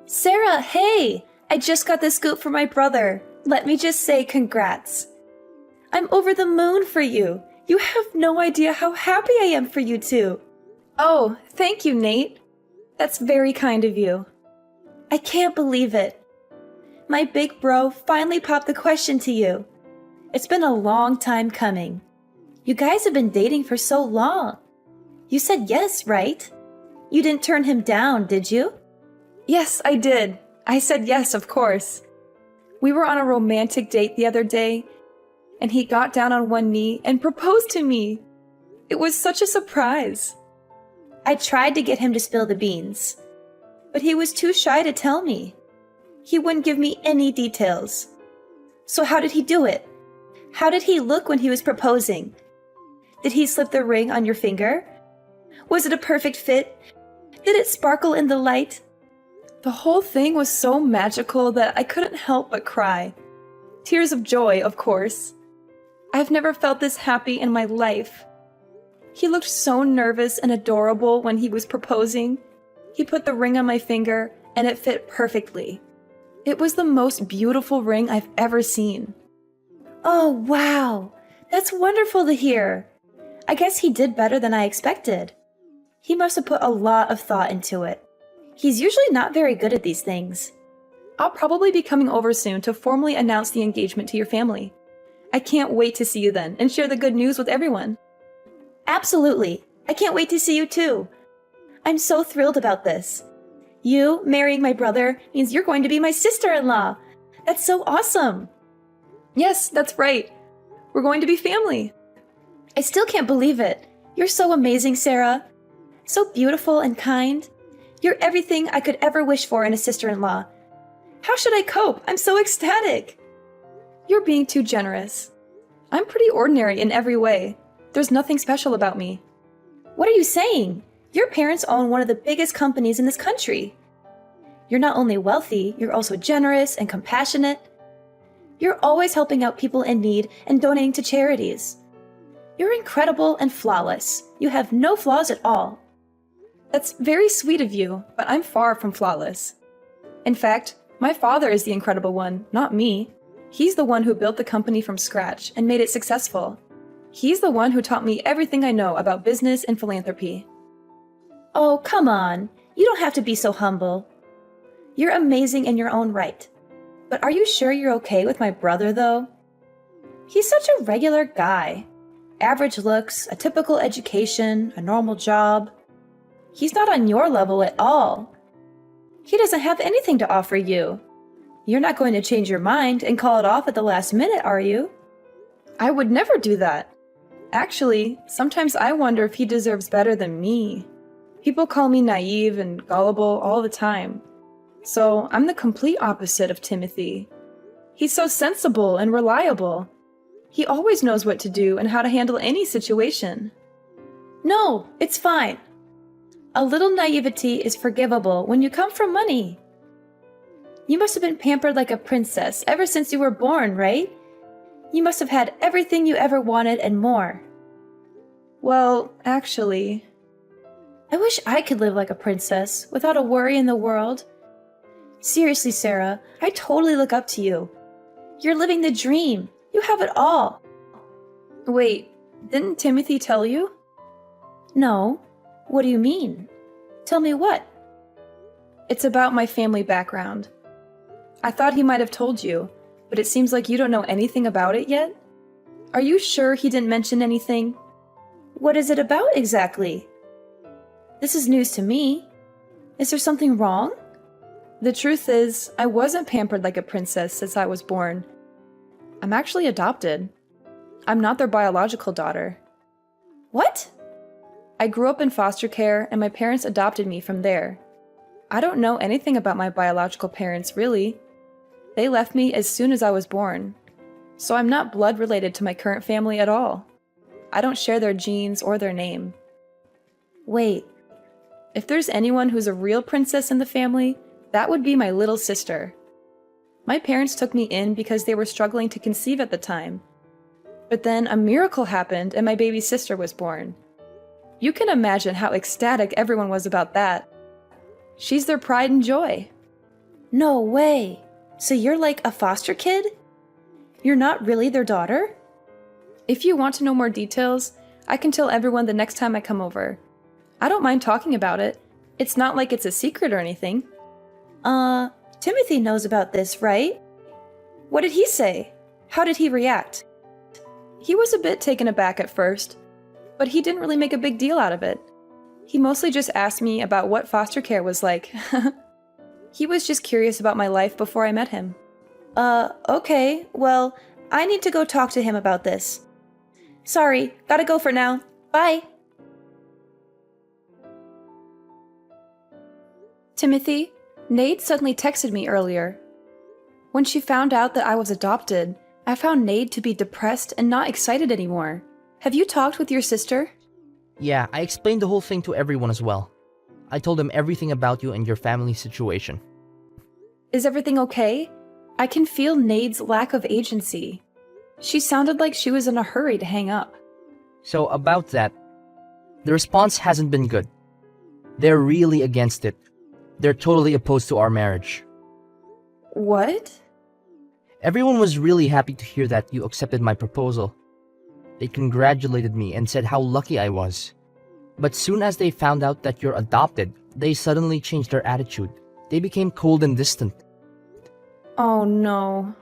Sarah, hey! I just got the scoop for my brother. Let me just say congrats. I'm over the moon for you. You have no idea how happy I am for you two. Oh, thank you, Nate. That's very kind of you. I can't believe it. My big bro finally popped the question to you. It's been a long time coming. You guys have been dating for so long. You said yes, right? You didn't turn him down, did you? Yes, I did. I said yes, of course. We were on a romantic date the other day, and he got down on one knee and proposed to me. It was such a surprise. I tried to get him to spill the beans, but he was too shy to tell me. He wouldn't give me any details. So how did he do it? How did he look when he was proposing? Did he slip the ring on your finger? Was it a perfect fit? Did it sparkle in the light? The whole thing was so magical that I couldn't help but cry. Tears of joy, of course. I've never felt this happy in my life. He looked so nervous and adorable when he was proposing. He put the ring on my finger, and it fit perfectly. It was the most beautiful ring I've ever seen. Oh, wow! That's wonderful to hear. I guess he did better than I expected. He must have put a lot of thought into it. He's usually not very good at these things. I'll probably be coming over soon to formally announce the engagement to your family. I can't wait to see you then and share the good news with everyone. Absolutely. I can't wait to see you too. I'm so thrilled about this. You marrying my brother means you're going to be my sister-in-law. That's so awesome. Yes, that's right. We're going to be family. I still can't believe it. You're so amazing, Sarah. So beautiful and kind. You're everything I could ever wish for in a sister-in-law. How should I cope? I'm so ecstatic. You're being too generous. I'm pretty ordinary in every way. There's nothing special about me. What are you saying? Your parents own one of the biggest companies in this country. You're not only wealthy, you're also generous and compassionate. You're always helping out people in need and donating to charities. You're incredible and flawless. You have no flaws at all. That's very sweet of you, but I'm far from flawless. In fact, my father is the incredible one, not me. He's the one who built the company from scratch and made it successful. He's the one who taught me everything I know about business and philanthropy. Oh, come on. You don't have to be so humble. You're amazing in your own right. But are you sure you're okay with my brother, though? He's such a regular guy. Average looks, a typical education, a normal job. He's not on your level at all. He doesn't have anything to offer you. You're not going to change your mind and call it off at the last minute, are you? I would never do that. Actually, sometimes I wonder if he deserves better than me. People call me naive and gullible all the time. So I'm the complete opposite of Timothy. He's so sensible and reliable. He always knows what to do and how to handle any situation. No, it's fine. A little naivety is forgivable when you come from money. You must have been pampered like a princess ever since you were born, right? You must have had everything you ever wanted and more. Well, actually, I wish I could live like a princess without a worry in the world. Seriously, Sarah, I totally look up to you. You're living the dream. You have it all. Wait, didn't Timothy tell you? No. What do you mean? Tell me what? It's about my family background. I thought he might have told you, but it seems like you don't know anything about it yet? Are you sure he didn't mention anything? What is it about exactly? This is news to me. Is there something wrong? The truth is, I wasn't pampered like a princess since I was born. I'm actually adopted. I'm not their biological daughter. What? I grew up in foster care, and my parents adopted me from there. I don't know anything about my biological parents, really. They left me as soon as I was born. So I'm not blood related to my current family at all. I don't share their genes or their name. Wait, if there's anyone who's a real princess in the family, that would be my little sister. My parents took me in because they were struggling to conceive at the time. But then a miracle happened and my baby sister was born. You can imagine how ecstatic everyone was about that. She's their pride and joy. No way. So you're like a foster kid? You're not really their daughter? If you want to know more details, I can tell everyone the next time I come over. I don't mind talking about it. It's not like it's a secret or anything. Timothy knows about this, right? What did he say? How did he react? He was a bit taken aback at first, but he didn't really make a big deal out of it. He mostly just asked me about what foster care was like. He was just curious about my life before I met him. Okay, well, I need to go talk to him about this. Sorry, gotta go for now. Bye! Timothy, Nate suddenly texted me earlier. When she found out that I was adopted, I found Nate to be depressed and not excited anymore. Have you talked with your sister? Yeah, I explained the whole thing to everyone as well. I told them everything about you and your family situation. Is everything okay? I can feel Nade's lack of agency. She sounded like she was in a hurry to hang up. So about that, the response hasn't been good. They're really against it. They're totally opposed to our marriage. What? Everyone was really happy to hear that you accepted my proposal. They congratulated me and said how lucky I was. But soon as they found out that you're adopted, they suddenly changed their attitude. They became cold and distant. Oh no.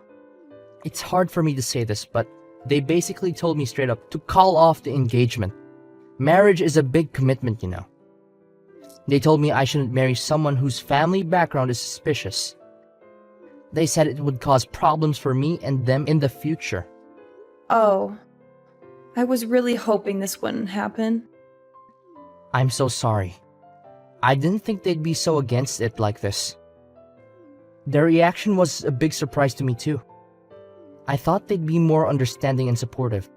It's hard for me to say this, but they basically told me straight up to call off the engagement. Marriage is a big commitment, you know. They told me I shouldn't marry someone whose family background is suspicious. They said it would cause problems for me and them in the future. Oh. I was really hoping this wouldn't happen. I'm so sorry. I didn't think they'd be so against it like this. Their reaction was a big surprise to me too. I thought they'd be more understanding and supportive.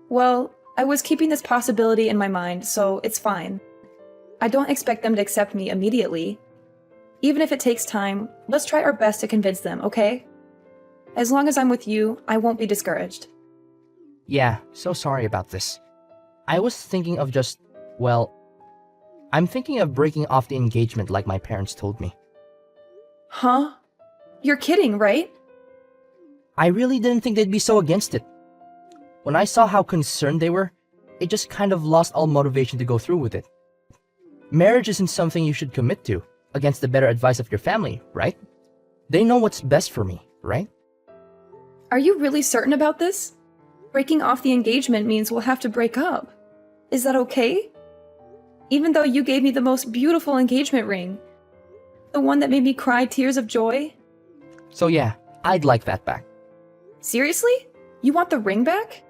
Well, I was keeping this possibility in my mind, so it's fine. I don't expect them to accept me immediately. Even if it takes time, let's try our best to convince them, okay? As long as I'm with you, I won't be discouraged. Yeah, so sorry about this. I was thinking of I'm thinking of breaking off the engagement like my parents told me. Huh? You're kidding, right? I really didn't think they'd be so against it. When I saw how concerned they were, it just kind of lost all motivation to go through with it. Marriage isn't something you should commit to against the better advice of your family, right? They know what's best for me, right? Are you really certain about this? Breaking off the engagement means we'll have to break up. Is that okay? Even though you gave me the most beautiful engagement ring, the one that made me cry tears of joy? So yeah, I'd like that back. Seriously? You want the ring back?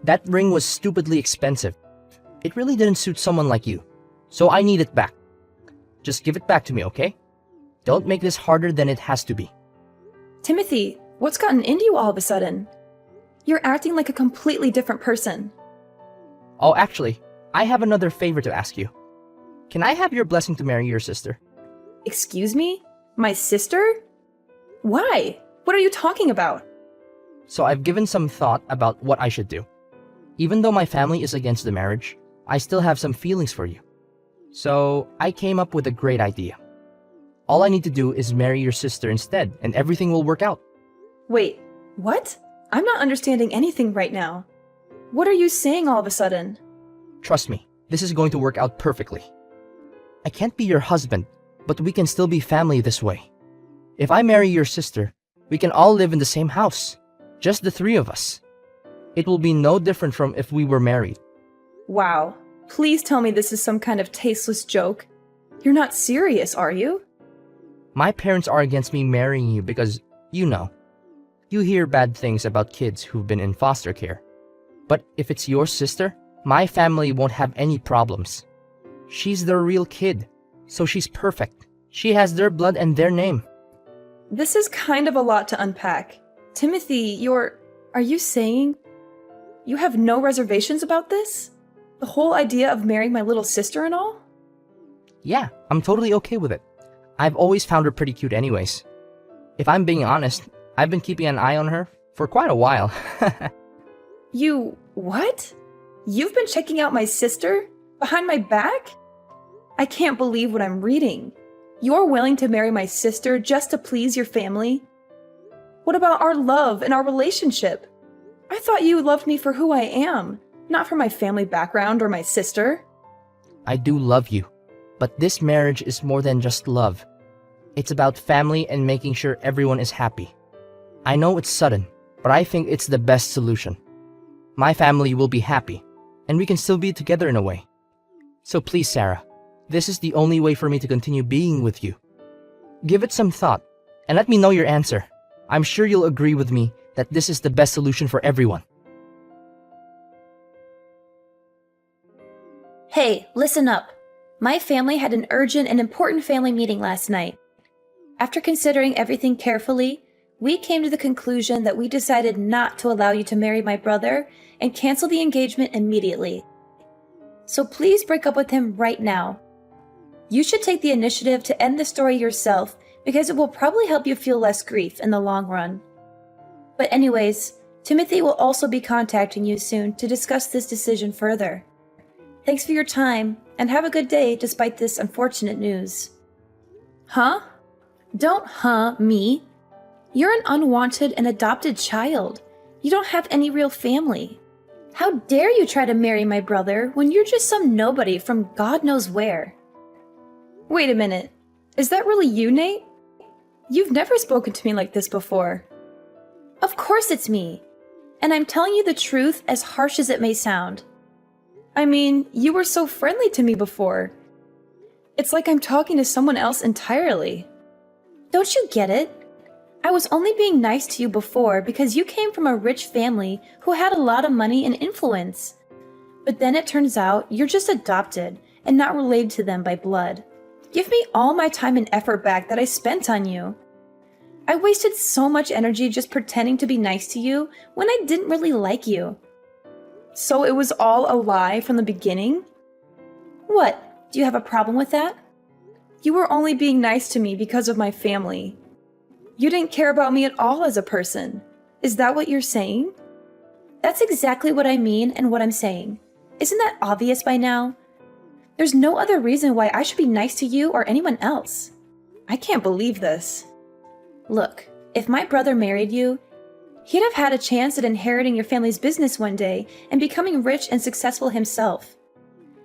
That ring was stupidly expensive. It really didn't suit someone like you. So I need it back. Just give it back to me, okay? Don't make this harder than it has to be. Timothy, what's gotten into you all of a sudden? You're acting like a completely different person. Oh, actually, I have another favor to ask you. Can I have your blessing to marry your sister? Excuse me? My sister? Why? What are you talking about? So I've given some thought about what I should do. Even though my family is against the marriage, I still have some feelings for you. So I came up with a great idea. All I need to do is marry your sister instead, and everything will work out. Wait, what? I'm not understanding anything right now. What are you saying all of a sudden? Trust me, this is going to work out perfectly. I can't be your husband, but we can still be family this way. If I marry your sister, we can all live in the same house. Just the three of us. It will be no different from if we were married. Wow. Please tell me this is some kind of tasteless joke. You're not serious, are you? My parents are against me marrying you because, you hear bad things about kids who've been in foster care. But if it's your sister, my family won't have any problems. She's their real kid, so she's perfect. She has their blood and their name. This is kind of a lot to unpack. Timothy, are you saying you have no reservations about this? The whole idea of marrying my little sister and all? Yeah, I'm totally okay with it. I've always found her pretty cute anyways. If I'm being honest, I've been keeping an eye on her for quite a while. You, what? You've been checking out my sister? Behind my back? I can't believe what I'm reading. You're willing to marry my sister just to please your family? What about our love and our relationship? I thought you loved me for who I am, not for my family background or my sister. I do love you, but this marriage is more than just love. It's about family and making sure everyone is happy. I know it's sudden, but I think it's the best solution. My family will be happy, and we can still be together in a way. So please, Sarah, this is the only way for me to continue being with you. Give it some thought, and let me know your answer. I'm sure you'll agree with me that this is the best solution for everyone. Hey, listen up. My family had an urgent and important family meeting last night. After considering everything carefully, we came to the conclusion that we decided not to allow you to marry my brother and cancel the engagement immediately. So please break up with him right now. You should take the initiative to end the story yourself because it will probably help you feel less grief in the long run. But anyways, Timothy will also be contacting you soon to discuss this decision further. Thanks for your time, and have a good day despite this unfortunate news. Huh? Don't me. You're an unwanted and adopted child. You don't have any real family. How dare you try to marry my brother when you're just some nobody from God knows where? Wait a minute. Is that really you, Nate? You've never spoken to me like this before. Of course it's me. And I'm telling you the truth, as harsh as it may sound. I mean, you were so friendly to me before. It's like I'm talking to someone else entirely. Don't you get it? I was only being nice to you before because you came from a rich family who had a lot of money and influence. But then it turns out you're just adopted and not related to them by blood. Give me all my time and effort back that I spent on you. I wasted so much energy just pretending to be nice to you when I didn't really like you. So it was all a lie from the beginning? What? Do you have a problem with that? You were only being nice to me because of my family. You didn't care about me at all as a person. Is that what you're saying? That's exactly what I mean and what I'm saying. Isn't that obvious by now? There's no other reason why I should be nice to you or anyone else. I can't believe this. Look, if my brother married you, he'd have had a chance at inheriting your family's business one day and becoming rich and successful himself.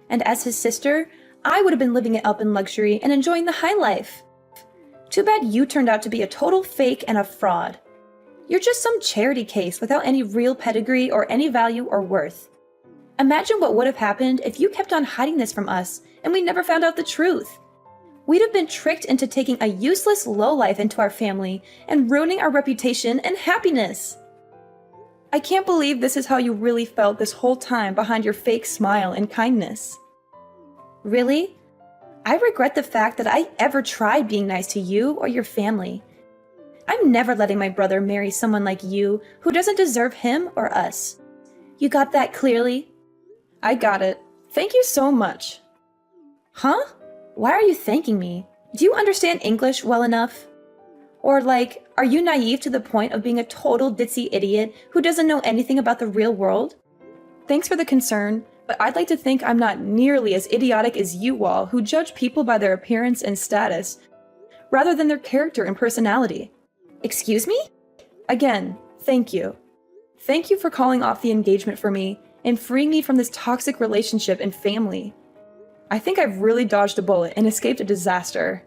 And as his sister, I would have been living it up in luxury and enjoying the high life. Too bad you turned out to be a total fake and a fraud. You're just some charity case without any real pedigree or any value or worth. Imagine what would have happened if you kept on hiding this from us and we never found out the truth. We'd have been tricked into taking a useless lowlife into our family and ruining our reputation and happiness. I can't believe this is how you really felt this whole time behind your fake smile and kindness. Really? I regret the fact that I ever tried being nice to you or your family. I'm never letting my brother marry someone like you who doesn't deserve him or us. You got that clearly? I got it. Thank you so much. Huh? Why are you thanking me? Do you understand English well enough? Or are you naive to the point of being a total ditzy idiot who doesn't know anything about the real world? Thanks for the concern, but I'd like to think I'm not nearly as idiotic as you all who judge people by their appearance and status, rather than their character and personality. Excuse me? Again, thank you. Thank you for calling off the engagement for me and freeing me from this toxic relationship and family. I think I've really dodged a bullet and escaped a disaster.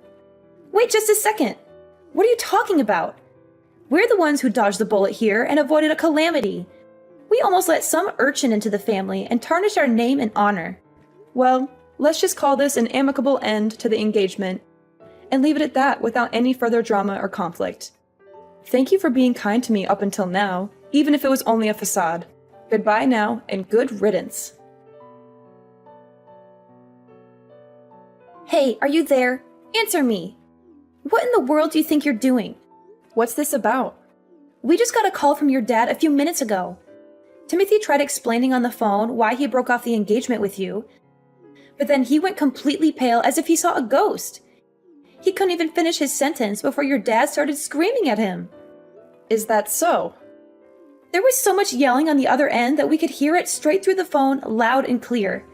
Wait just a second! What are you talking about? We're the ones who dodged the bullet here and avoided a calamity. We almost let some urchin into the family and tarnished our name and honor. Well, let's just call this an amicable end to the engagement and leave it at that without any further drama or conflict. Thank you for being kind to me up until now, even if it was only a facade. Goodbye now, and good riddance. Hey, are you there? Answer me. What in the world do you think you're doing? What's this about? We just got a call from your dad a few minutes ago. Timothy tried explaining on the phone why he broke off the engagement with you, but then he went completely pale as if he saw a ghost. He couldn't even finish his sentence before your dad started screaming at him. Is that so? There was so much yelling on the other end that we could hear it straight through the phone, loud and clear.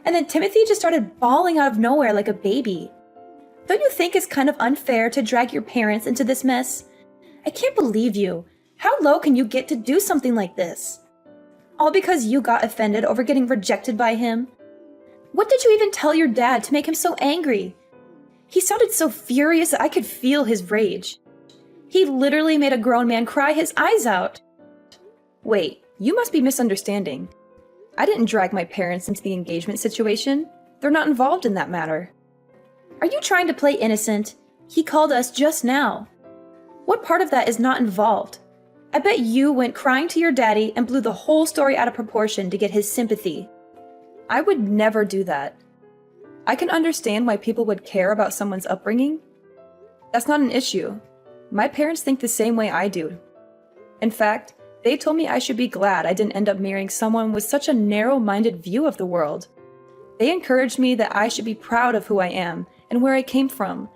And then Timothy just started bawling out of nowhere like a baby. Don't you think it's kind of unfair to drag your parents into this mess? I can't believe you. How low can you get to do something like this? All because you got offended over getting rejected by him? What did you even tell your dad to make him so angry? He sounded so furious that I could feel his rage. He literally made a grown man cry his eyes out. Wait, you must be misunderstanding. I didn't drag my parents into the engagement situation. They're not involved in that matter. Are you trying to play innocent? He called us just now. What part of that is not involved? I bet you went crying to your daddy and blew the whole story out of proportion to get his sympathy. I would never do that. I can understand why people would care about someone's upbringing. That's not an issue. My parents think the same way I do. In fact, they told me I should be glad I didn't end up marrying someone with such a narrow-minded view of the world. They encouraged me that I should be proud of who I am and where I came from,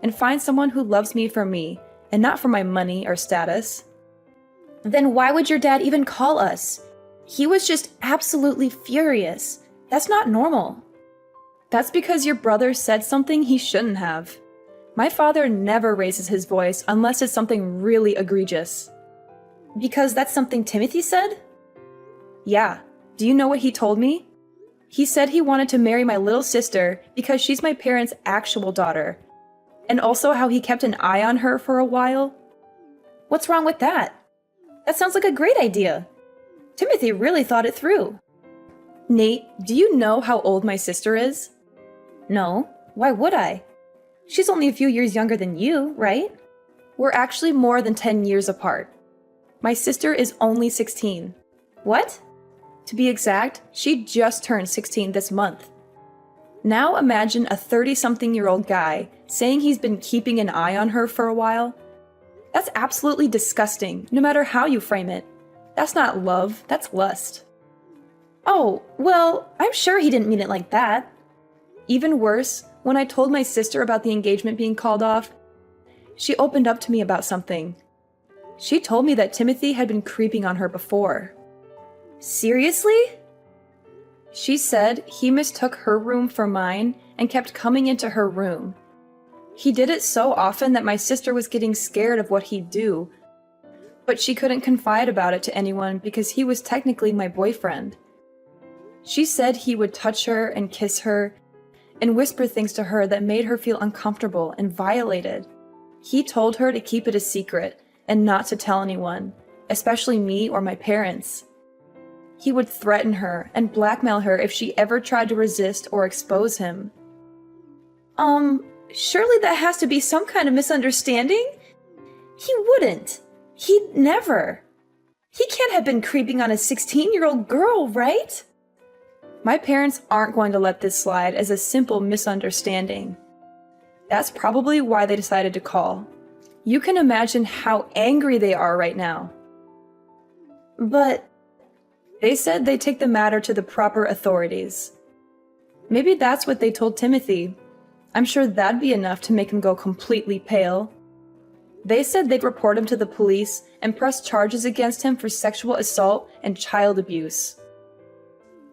and find someone who loves me for me and not for my money or status. Then why would your dad even call us? He was just absolutely furious. That's not normal. That's because your brother said something he shouldn't have. My father never raises his voice unless it's something really egregious. Because that's something Timothy said? Yeah. Do you know what he told me? He said he wanted to marry my little sister because she's my parents' actual daughter. And also how he kept an eye on her for a while. What's wrong with that? That sounds like a great idea. Timothy really thought it through. Nate, do you know how old my sister is? No, why would I? She's only a few years younger than you, right? We're actually more than 10 years apart. My sister is only 16. What? To be exact, she just turned 16 this month. Now imagine a 30-something-year-old guy saying he's been keeping an eye on her for a while. That's absolutely disgusting, no matter how you frame it. That's not love, that's lust. Oh, well, I'm sure he didn't mean it like that. Even worse, when I told my sister about the engagement being called off, she opened up to me about something. She told me that Timothy had been creeping on her before. Seriously? She said he mistook her room for mine and kept coming into her room. He did it so often that my sister was getting scared of what he'd do, but she couldn't confide about it to anyone because he was technically my boyfriend. She said he would touch her and kiss her and whisper things to her that made her feel uncomfortable and violated. He told her to keep it a secret and not to tell anyone, especially me or my parents. He would threaten her and blackmail her if she ever tried to resist or expose him. Surely that has to be some kind of misunderstanding? He wouldn't. He'd never. He can't have been creeping on a 16-year-old girl, right? My parents aren't going to let this slide as a simple misunderstanding. That's probably why they decided to call. You can imagine how angry they are right now. But they said they'd take the matter to the proper authorities. Maybe that's what they told Timothy. I'm sure that'd be enough to make him go completely pale. They said they'd report him to the police and press charges against him for sexual assault and child abuse.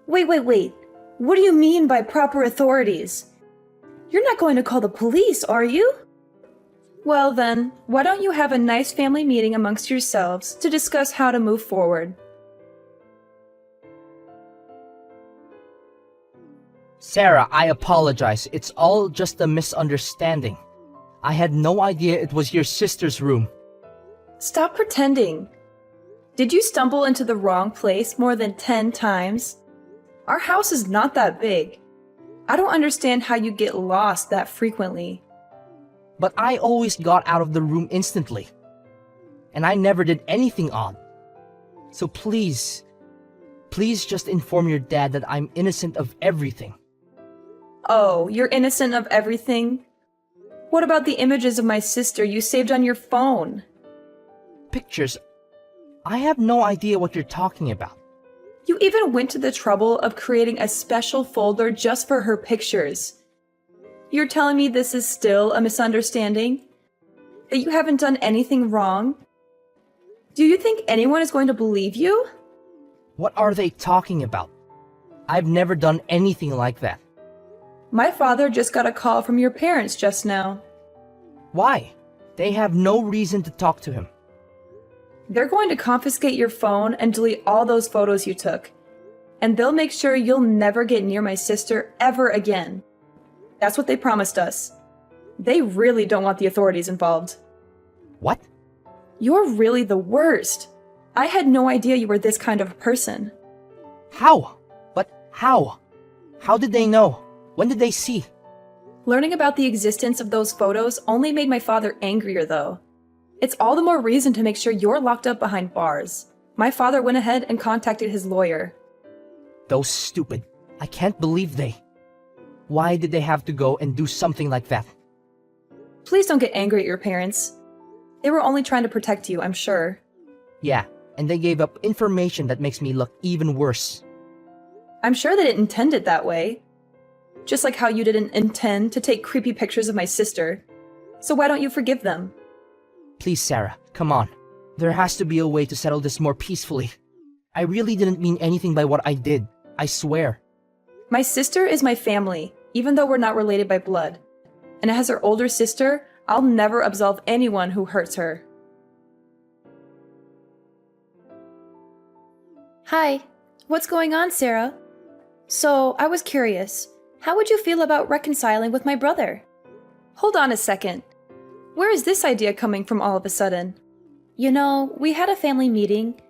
Wait. What do you mean by proper authorities? You're not going to call the police, are you? Well then, why don't you have a nice family meeting amongst yourselves to discuss how to move forward? Sarah, I apologize. It's all just a misunderstanding. I had no idea it was your sister's room. Stop pretending. Did you stumble into the wrong place more than 10 times? Our house is not that big. I don't understand how you get lost that frequently. But I always got out of the room instantly. And I never did anything odd. So please just inform your dad that I'm innocent of everything. Oh, you're innocent of everything? What about the images of my sister you saved on your phone? Pictures? I have no idea what you're talking about. You even went to the trouble of creating a special folder just for her pictures. You're telling me this is still a misunderstanding? That you haven't done anything wrong? Do you think anyone is going to believe you? What are they talking about? I've never done anything like that. My father just got a call from your parents just now. Why? They have no reason to talk to him. They're going to confiscate your phone and delete all those photos you took. And they'll make sure you'll never get near my sister ever again. That's what they promised us. They really don't want the authorities involved. What? You're really the worst. I had no idea you were this kind of a person. How? But how? How did they know? When did they see? Learning about the existence of those photos only made my father angrier, though. It's all the more reason to make sure you're locked up behind bars. My father went ahead and contacted his lawyer. Those stupid. I can't believe they. Why did they have to go and do something like that? Please don't get angry at your parents. They were only trying to protect you, I'm sure. Yeah, and they gave up information that makes me look even worse. I'm sure they didn't intend it that way. Just like how you didn't intend to take creepy pictures of my sister. So why don't you forgive them? Please, Sarah, come on. There has to be a way to settle this more peacefully. I really didn't mean anything by what I did. I swear. My sister is my family, even though we're not related by blood. And as her older sister, I'll never absolve anyone who hurts her. Hi, what's going on, Sarah? So, I was curious. How would you feel about reconciling with my brother? Hold on a second. Where is this idea coming from all of a sudden? You know, we had a family meeting.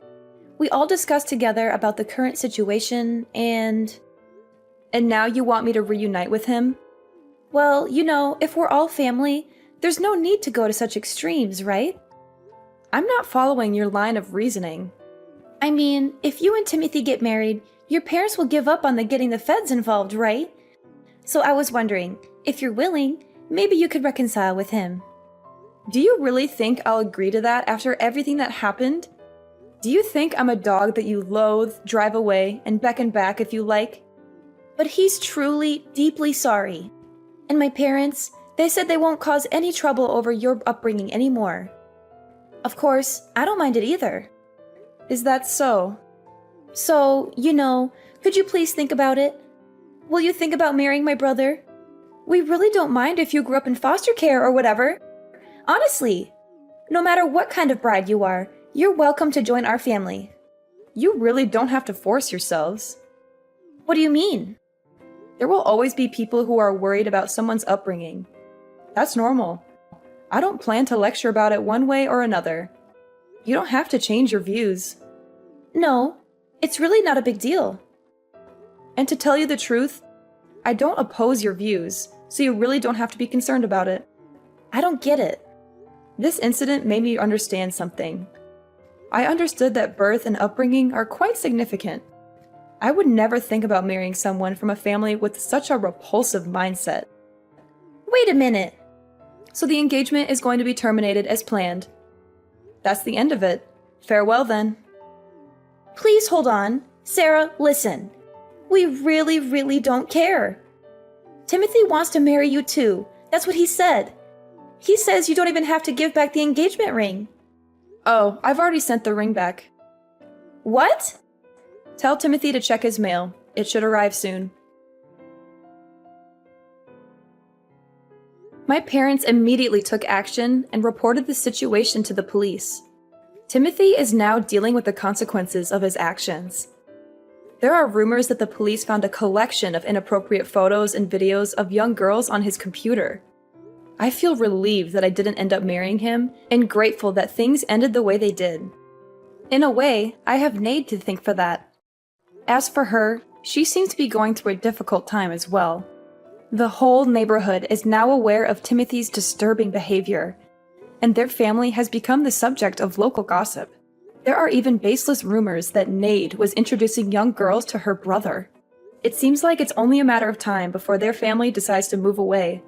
We all discussed together about the current situation and now you want me to reunite with him? Well, you know, if we're all family, there's no need to go to such extremes, right? I'm not following your line of reasoning. I mean, if you and Timothy get married, your parents will give up on getting the feds involved, right? So I was wondering, if you're willing, maybe you could reconcile with him. Do you really think I'll agree to that after everything that happened? Do you think I'm a dog that you loathe, drive away, and beckon back if you like? But he's truly, deeply sorry. And my parents, they said they won't cause any trouble over your upbringing anymore. Of course, I don't mind it either. Is that so? So, you know, could you please think about it? Will you think about marrying my brother? We really don't mind if you grew up in foster care or whatever. Honestly, no matter what kind of bride you are, you're welcome to join our family. You really don't have to force yourselves. What do you mean? There will always be people who are worried about someone's upbringing. That's normal. I don't plan to lecture about it one way or another. You don't have to change your views. No, it's really not a big deal. And to tell you the truth, I don't oppose your views, so you really don't have to be concerned about it. I don't get it. This incident made me understand something. I understood that birth and upbringing are quite significant. I would never think about marrying someone from a family with such a repulsive mindset. Wait a minute! So the engagement is going to be terminated as planned. That's the end of it. Farewell then. Please hold on. Sarah, listen. We really, really don't care. Timothy wants to marry you too. That's what he said. He says you don't even have to give back the engagement ring. Oh, I've already sent the ring back. What? Tell Timothy to check his mail. It should arrive soon. My parents immediately took action and reported the situation to the police. Timothy is now dealing with the consequences of his actions. There are rumors that the police found a collection of inappropriate photos and videos of young girls on his computer. I feel relieved that I didn't end up marrying him and grateful that things ended the way they did. In a way, I have Nade to thank for that. As for her, she seems to be going through a difficult time as well. The whole neighborhood is now aware of Timothy's disturbing behavior, and their family has become the subject of local gossip. There are even baseless rumors that Nade was introducing young girls to her brother. It seems like it's only a matter of time before their family decides to move away.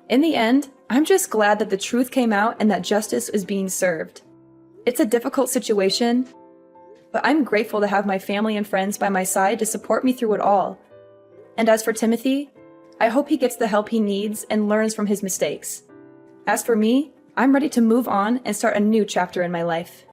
In the end, I'm just glad that the truth came out and that justice is being served. It's a difficult situation, but I'm grateful to have my family and friends by my side to support me through it all. And as for Timothy, I hope he gets the help he needs and learns from his mistakes. As for me, I'm ready to move on and start a new chapter in my life.